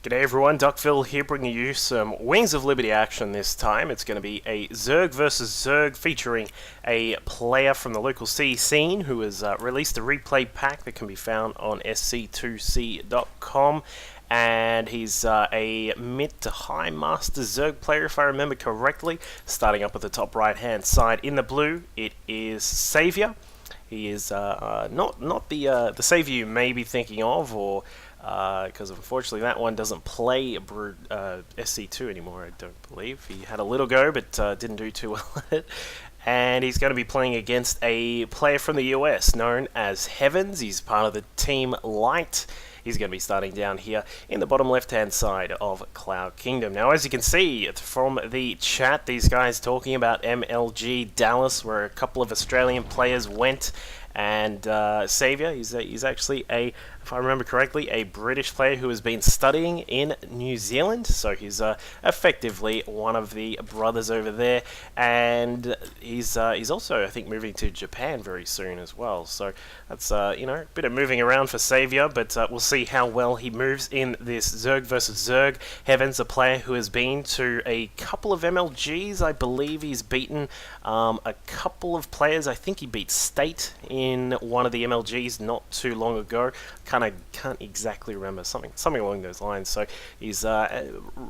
G'day everyone, Duckville here bringing you some Wings of Liberty action this time. It's going to be a Zerg versus Zerg featuring a player from the local C scene who has released a replay pack that can be found on sc2c.com. And he's a mid to high master Zerg player if I remember correctly. Starting up at the top right hand side in the blue, it is Savior. He is not the Savior you may be thinking of, or because unfortunately that one doesn't play SC2 anymore, I don't believe. He had a little go, but didn't do too well at it. And he's going to be playing against a player from the US known as Heavens. He's part of the team Light. He's going to be starting down here in the bottom left-hand side of Cloud Kingdom. Now, as you can see from the chat, these guys talking about MLG Dallas, where a couple of Australian players went, and Saviour, he's actually if I remember correctly, a British player who has been studying in New Zealand. So he's effectively one of the brothers over there, and he's also, I think, moving to Japan very soon as well. So that's a bit of moving around for Saviour, but we'll see how well he moves in this Zerg versus Zerg. Heavens, a player who has been to a couple of MLGs. I believe he's beaten a couple of players. I think he beat State in one of the MLGs not too long ago. I can't exactly remember, something along those lines. So he's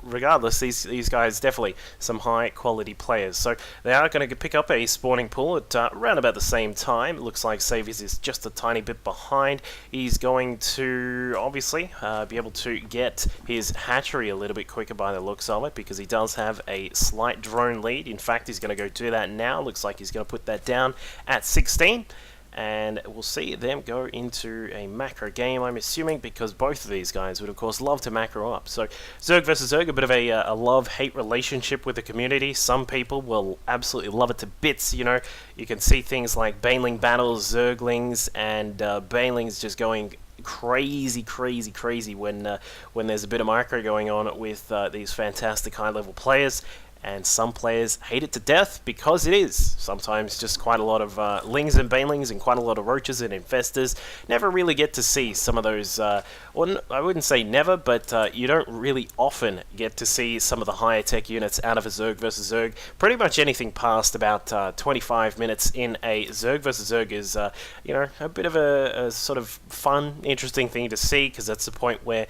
regardless, these guys definitely some high quality players. So they are going to pick up a spawning pool at around about the same time. It looks like Saviours is just a tiny bit behind. He's going to obviously be able to get his hatchery a little bit quicker by the looks of it, because he does have a slight drone lead. In fact, he's going to go do that now. Looks like he's going to put that down at 16. And we'll see them go into a macro game, I'm assuming, because both of these guys would, of course, love to macro up. So, Zerg versus Zerg, a bit of a love-hate relationship with the community. Some people will absolutely love it to bits, you can see things like Baneling battles, Zerglings, and Banelings just going crazy when there's a bit of micro going on with these fantastic high-level players. And some players hate it to death because it is sometimes just quite a lot of lings and banelings and quite a lot of roaches and infestors. Never really get to see some of those, I wouldn't say never, but you don't really often get to see some of the higher tech units out of a Zerg versus Zerg. Pretty much anything past about 25 minutes in a Zerg versus Zerg is, a bit of a sort of fun, interesting thing to see, because that's the point where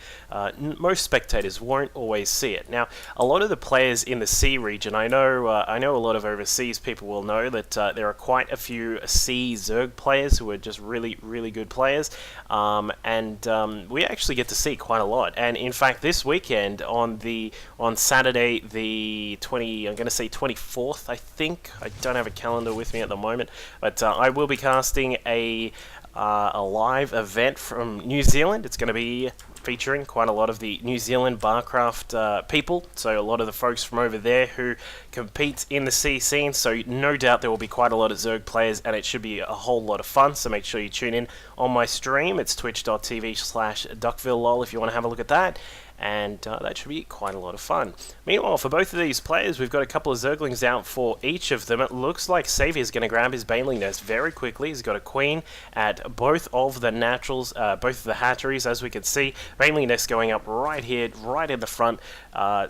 most spectators won't always see it. Now, a lot of the players in the C region, I know a lot of overseas people will know that there are quite a few C Zerg players who are just really good players, and we actually get to see quite a lot. And in fact, this weekend on Saturday the 24th, I think, I don't have a calendar with me at the moment, but I will be casting a live event from New Zealand. It's going to be featuring quite a lot of the New Zealand Barcraft people, so a lot of the folks from over there who compete in the C scene, so no doubt there will be quite a lot of Zerg players, and it should be a whole lot of fun. So make sure you tune in on my stream. It's twitch.tv/DuckvilleLol if you want to have a look at that, and that should be quite a lot of fun. Meanwhile, for both of these players, we've got a couple of Zerglings out for each of them. It looks like Saviour's going to grab his Baneling nest very quickly. He's got a queen at both of the naturals, both of the hatcheries, as we can see. Baneling nest going up right here, right in the front.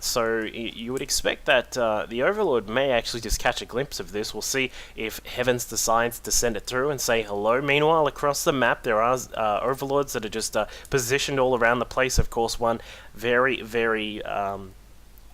So you would expect that the Overlord may actually just catch a glimpse of this. We'll see if Heavens decides to send it through and say hello. Meanwhile, across the map, there are Overlords that are just positioned all around the place. Of course, one very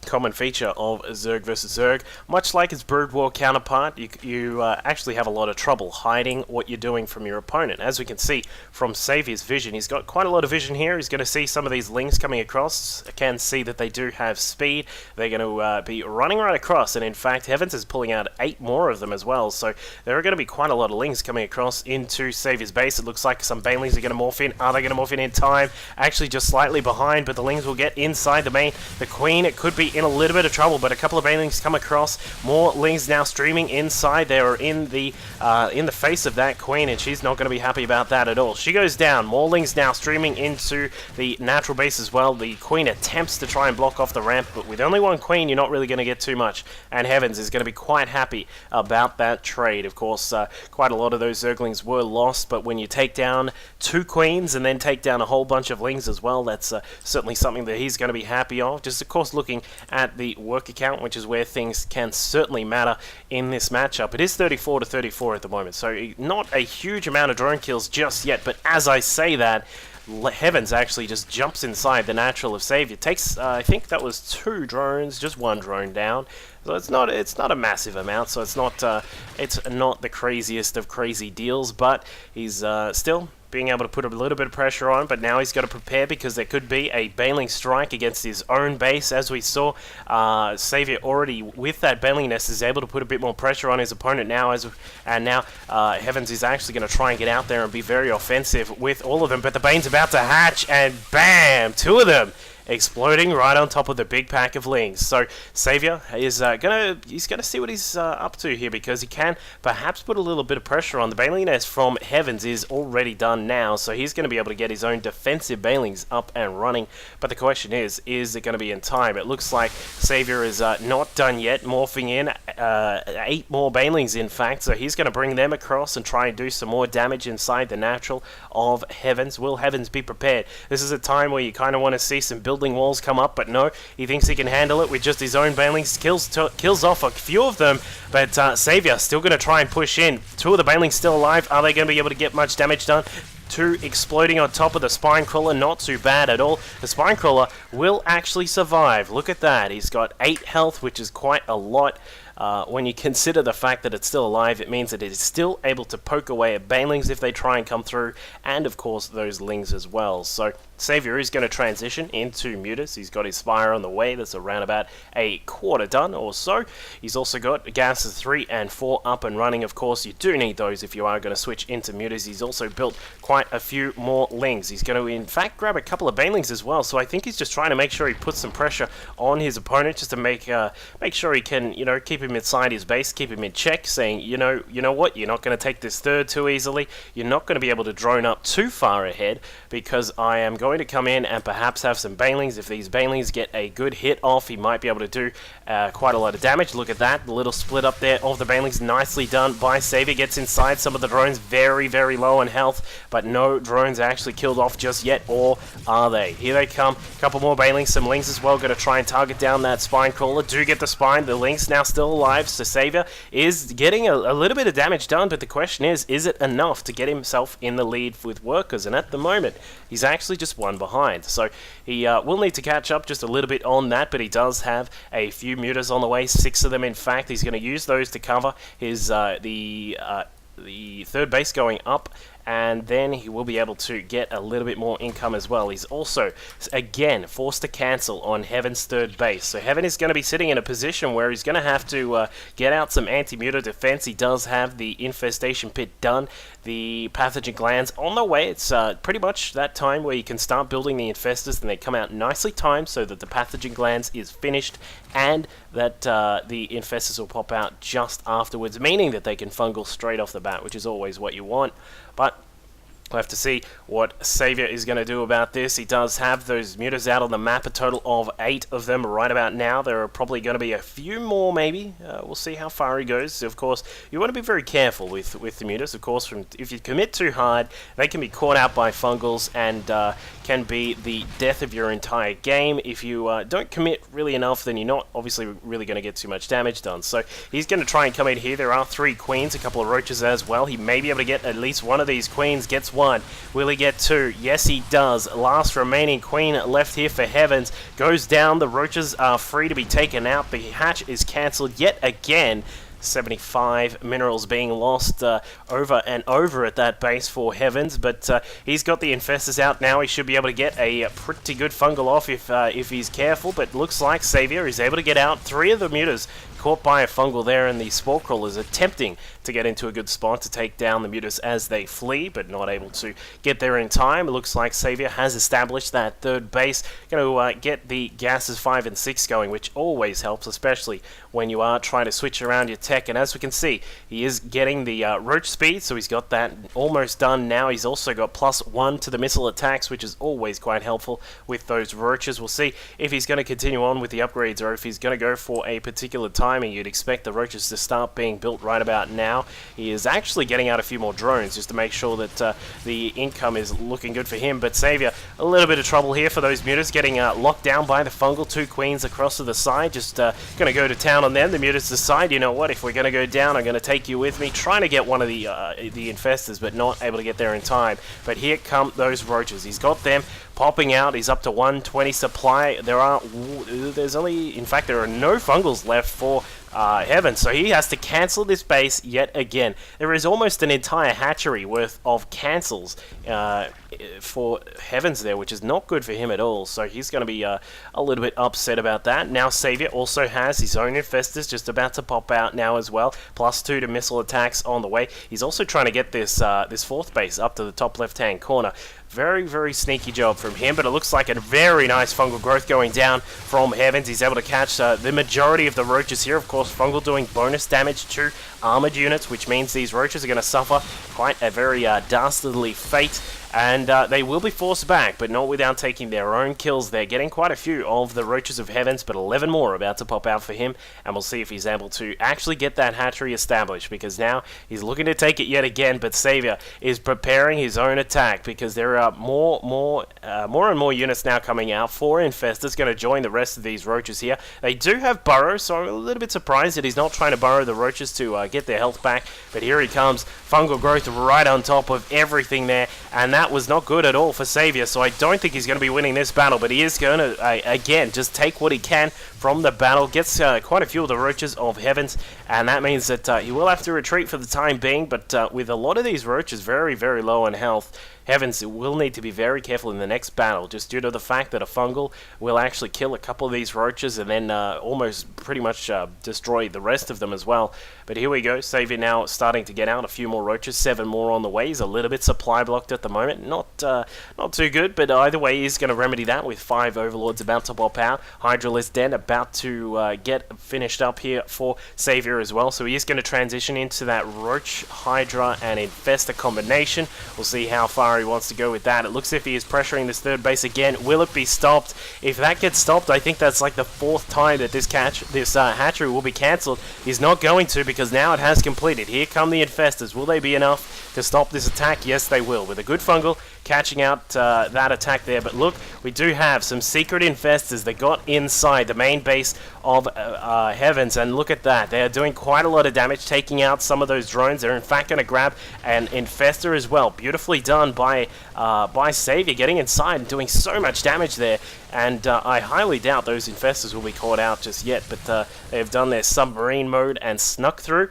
common feature of Zerg versus Zerg. Much like its Brood War counterpart, you actually have a lot of trouble hiding what you're doing from your opponent. As we can see from Saviour's vision, he's got quite a lot of vision here. He's going to see some of these lings coming across. I can see that they do have speed. They're going to be running right across, and in fact, Heavens is pulling out 8 more of them as well. So there are going to be quite a lot of lings coming across into Saviour's base. It looks like some Banelings are going to morph in. Are they going to morph in time? Actually, just slightly behind, but the lings will get inside the main. The Queen, it could be in a little bit of trouble, but a couple of banelings come across. More lings now streaming inside. They are in the face of that queen, and she's not going to be happy about that at all. She goes down. More lings now streaming into the natural base as well. The queen attempts to try and block off the ramp, but with only one queen, you're not really going to get too much. And Heavens is going to be quite happy about that trade. Of course, quite a lot of those Zerglings were lost, but when you take down 2 queens and then take down a whole bunch of lings as well, that's certainly something that he's going to be happy of. Just, of course, looking at the work account, which is where things can certainly matter in this matchup. It is 34 to 34 at the moment, so not a huge amount of drone kills just yet, but as I say that, Heavens actually just jumps inside the natural of Savior. Takes, I think that was 2 drones, just 1 drone down. So it's not a massive amount. So it's not the craziest of crazy deals, but he's still being able to put a little bit of pressure on. But now he's got to prepare because there could be a baneling strike against his own base, as we saw. Savior already with that baneling nest is able to put a bit more pressure on his opponent now, and now Heavens is actually going to try and get out there and be very offensive with all of them. But the Bane's about to hatch, and bam, 2 of them exploding right on top of the big pack of lings. So Savior is gonna see what he's up to here, because he can perhaps put a little bit of pressure on. The baneling nest from Heavens is already done now, so he's going to be able to get his own defensive banelings up and running. But the question is it going to be in time? It looks like Savior is not done yet, morphing in 8 more banelings in fact, so he's going to bring them across and try and do some more damage inside the natural of Heavens. Will Heavens be prepared? This is a time where you kind of want to see some building walls come up, but no, he thinks he can handle it with just his own banelings. Kills off a few of them, but Savior still going to try and push in. 2 of the banelings still alive. Are they going to be able to get much damage done? 2 exploding on top of the spine crawler, not too bad at all. The spine crawler will actually survive. Look at that. He's got 8 health, which is quite a lot. When you consider the fact that it's still alive, it means that it is still able to poke away at banelings if they try and come through, and of course those lings as well. So Savior is going to transition into Mutas. He's got his Spire on the way. That's around about a quarter done or so. He's also got gases 3 and 4 up and running. Of course, you do need those if you are going to switch into Mutas. He's also built quite a few more lings. He's going to, in fact, grab a couple of banelings as well. So I think he's just trying to make sure he puts some pressure on his opponent, just to make sure he can, keep him inside his base, keep him in check, saying, you know what, you're not going to take this third too easily. You're not going to be able to drone up too far ahead, because I am going to come in and perhaps have some banelings. If these banelings get a good hit off, he might be able to do quite a lot of damage. Look at that, the little split up there of the banelings, nicely done by Savior. Gets inside some of the drones, very, very low in health, but no drones actually killed off just yet, or are they? Here they come, a couple more banelings, some lings as well, going to try and target down that spine crawler. Do get the spine, the lings now still alive, so Savior is getting a little bit of damage done, but the question is it enough to get himself in the lead with workers? And at the moment, he's actually just 1 behind, so he will need to catch up just a little bit on that, but he does have a few mutas on the way, 6 of them in fact. He's going to use those to cover his the third base going up, and then he will be able to get a little bit more income as well. He's also, again, forced to cancel on Heaven's third base. So Heaven is going to be sitting in a position where he's going to have to get out some anti-muta defense. He does have the infestation pit done, the pathogen glands on the way. It's pretty much that time where you can start building the infestors, and they come out nicely timed so that the pathogen glands is finished, and that the infestors will pop out just afterwards, meaning that they can fungal straight off the bat, which is always what you want. But we'll have to see what Savior is going to do about this. He does have those mutas out on the map, a total of 8 of them right about now. There are probably going to be a few more, maybe. We'll see how far he goes. Of course, you want to be very careful with the mutas. Of course, if you commit too hard, they can be caught out by fungals and can be the death of your entire game. If you don't commit really enough, then you're not obviously really going to get too much damage done. So he's going to try and come in here. There are 3 queens, a couple of roaches as well. He may be able to get at least one of these queens. Gets 1. Will he get 2? Yes, he does. Last remaining queen left here for Heavens goes down. The roaches are free to be taken out. The hatch is cancelled yet again. 75 minerals being lost over and over at that base for Heavens, but he's got the infestors out now. He should be able to get a pretty good fungal off if he's careful, but looks like Savior is able to get out 3 of the mutas caught by a fungal there, and the Spore Crawlers attempting to get into a good spot to take down the Mutas as they flee, but not able to get there in time. It looks like Xavier has established that third base. Going to get the gases 5 and 6 going, which always helps, especially when you are trying to switch around your tech. And as we can see, he is getting the roach speed, so he's got that almost done now. He's also got +1 to the missile attacks, which is always quite helpful with those roaches. We'll see if he's going to continue on with the upgrades or if he's going to go for a particular timing. You'd expect the roaches to start being built right about now. He is actually getting out a few more drones just to make sure that the income is looking good for him. But Xavier, a little bit of trouble here for those Mutas, getting locked down by the fungal. 2 queens across to the side, just going to go to town on them. The Mutas decide, you know what, if we're going to go down, I'm going to take you with me. Trying to get one of the infestors, but not able to get there in time. But here come those roaches. He's got them popping out. He's up to 120 supply. There's only, in fact, there are no fungals left for Heaven, so he has to cancel this base yet again. There is almost an entire hatchery worth of cancels for Heavens there, which is not good for him at all, so he's going to be a little bit upset about that. Now Xavier also has his own infestors just about to pop out now as well, +2 to missile attacks on the way. He's also trying to get this this 4th base up to the top left-hand corner. Very, very sneaky job from him, but it looks like a very nice fungal growth going down from Heavens. He's able to catch the majority of the roaches here. Of course, fungal doing bonus damage to armored units, which means these roaches are going to suffer quite a very dastardly fate. And they will be forced back, but not without taking their own kills. They're getting quite a few of the Roaches of Heavens, but 11 more about to pop out for him. And we'll see if he's able to actually get that hatchery established, because now he's looking to take it yet again. But Xavier is preparing his own attack, because there are more and more units now coming out. 4 infestors going to join the rest of these roaches here. They do have burrows, so I'm a little bit surprised that he's not trying to burrow the roaches to get their health back. But here he comes, fungal growth right on top of everything there, and that was not good at all for Xavier, so I don't think he's going to be winning this battle, but he is going to, again, just take what he can from the battle, gets quite a few of the roaches of Heavens, and that means that he will have to retreat for the time being, but with a lot of these roaches very, very low on health, Heavens will need to be very careful in the next battle, just due to the fact that a fungal will actually kill a couple of these roaches and then almost pretty much destroy the rest of them as well. But here we go, Xavier now starting to get out a few more roaches, 7 more on the way. He's a little bit supply blocked at the moment, not too good, but either way he's going to remedy that with 5 overlords about to pop out. Hydralisk Den about to get finished up here for Xavier as well, so he is going to transition into that Roach, Hydra and Infestor combination. We'll see how far he wants to go with that. It looks as if he is pressuring this third base again. Will it be stopped? If that gets stopped, I think that's like the 4th time that this hatchery will be cancelled. He's not going to, because now it has completed. Here come the infestors. Will they be enough to stop this attack? Yes, they will, with a good fungal catching out that attack there. But look, we do have some secret infestors that got inside the main base of Heavens, and look at that. They are doing quite a lot of damage, taking out some of those drones. They're in fact going to grab an infestor as well. Beautifully done by Xavier, getting inside and doing so much damage there. And I highly doubt those infestors will be caught out just yet, but they've done their submarine mode and snuck through.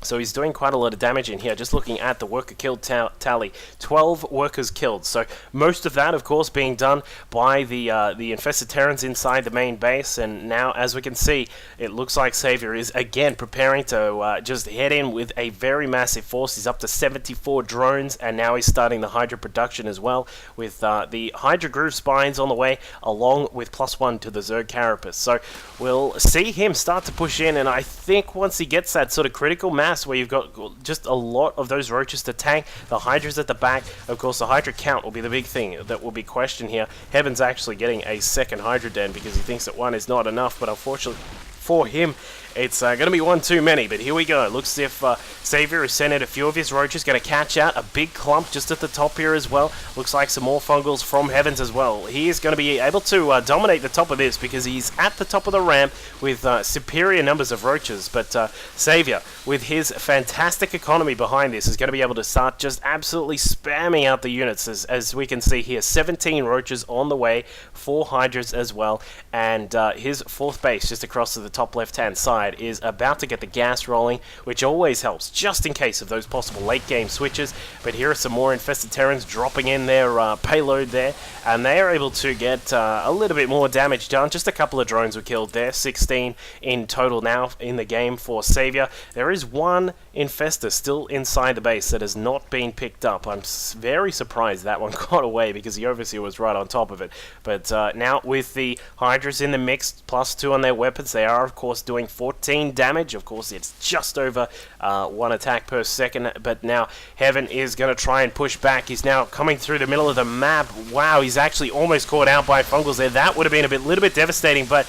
So he's doing quite a lot of damage in here. Just looking at the worker killed tally, 12 workers killed. So most of that, of course, being done by the infested Terrans inside the main base. And now, as we can see, it looks like Xavier is again preparing to just head in with a very massive force. He's up to 74 drones, and now he's starting the Hydra production as well, with the Hydra Groove Spines on the way, along with +1 to the Zerg Carapace. So we'll see him start to push in, and I think once he gets that sort of critical mass where you've got just a lot of those roaches to tank, the Hydras at the back, of course the Hydra count will be the big thing that will be questioned here. Heaven's actually getting a second Hydra Den because he thinks that 1 is not enough, but unfortunately for him, it's going to be 1 too many. But here we go. Looks as if Xavier has sent in a few of his roaches. Going to catch out a big clump just at the top here as well. Looks like some more fungals from Heavens as well. He is going to be able to dominate the top of this because he's at the top of the ramp with superior numbers of roaches. But Xavier, with his fantastic economy behind this, is going to be able to start just absolutely spamming out the units. As we can see here, 17 roaches on the way, 4 Hydras as well. And his 4th base just across to the top left-hand side side is about to get the gas rolling, which always helps, just in case of those possible late-game switches. But here are some more infested Terrans dropping in their payload there, and they are able to get a little bit more damage done. Just a couple of drones were killed there, 16 in total now in the game for Savior. There is one infestor still inside the base that has not been picked up. I'm very surprised that one got away, because the Overseer was right on top of it. But now with the Hydras in the mix, +2 on their weapons, they are of course doing 14 damage. Of course it's just over 1 attack per second, but now Heaven is going to try and push back. He's now coming through the middle of the map. Wow, he's actually almost caught out by Fungals there. That would have been a little bit devastating, but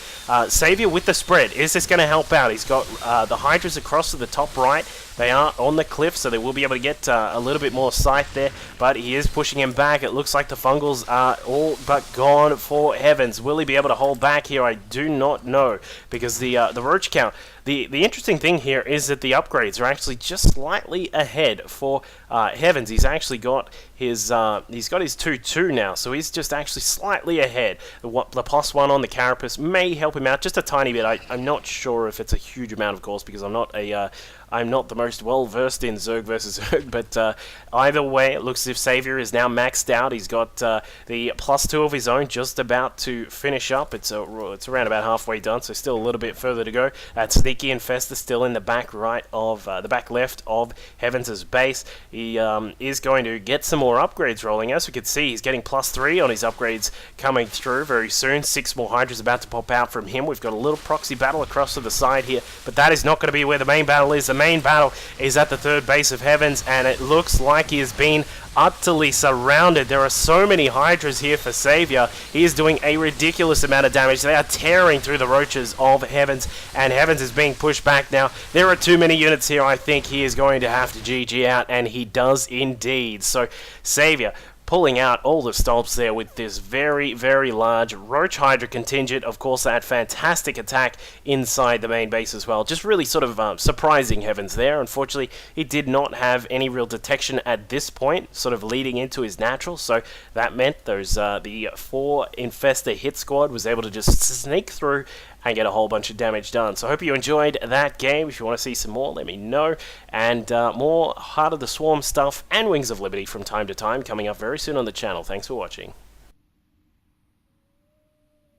Savior with the spread, is this going to help out? He's got the Hydras across to the top right. They are on the cliff, so they will be able to get a little bit more sight there, but he is pushing him back. It looks like the Fungals are all but gone for Heavens. Will he be able to hold back here? I do not know, because the roach count, the interesting thing here is that the upgrades are actually just slightly ahead for Heavens. He's actually got his 2-2 now, so he's just actually slightly ahead. The +1 on the Carapace may help him out just a tiny bit. I'm not sure if it's a huge amount, of course, because I'm not the most well versed in Zerg versus Zerg, but either way, it looks as if Savior is now maxed out. He's got the +2 of his own just about to finish up. It's around about halfway done, so still a little bit further to go. That Sneaky Infestor still in the back right of the back left of Heavens' base. He is going to get some more upgrades rolling. As we can see, he's getting +3 on his upgrades coming through very soon. 6 more Hydras about to pop out from him. We've got a little proxy battle across to the side here, but that is not going to be where the main battle is. The main battle is at the third base of Heavens, and it looks like he has been utterly surrounded. There are so many Hydras here for Savior. He is doing a ridiculous amount of damage. They are tearing through the roaches of Heavens, and Heavens is being pushed back now. There are too many units here. I think he is going to have to GG out, and he does indeed. So Savior pulling out all the stops there with this very, very large Roach Hydra contingent. Of course, that fantastic attack inside the main base as well. Just really sort of surprising Heavens there. Unfortunately, he did not have any real detection at this point, sort of leading into his natural, so that meant the 4 Infestor hit squad was able to just sneak through and get a whole bunch of damage done. So I hope you enjoyed that game. If you want to see some more, let me know. And more Heart of the Swarm stuff and Wings of Liberty from time to time coming up very soon on the channel. Thanks for watching.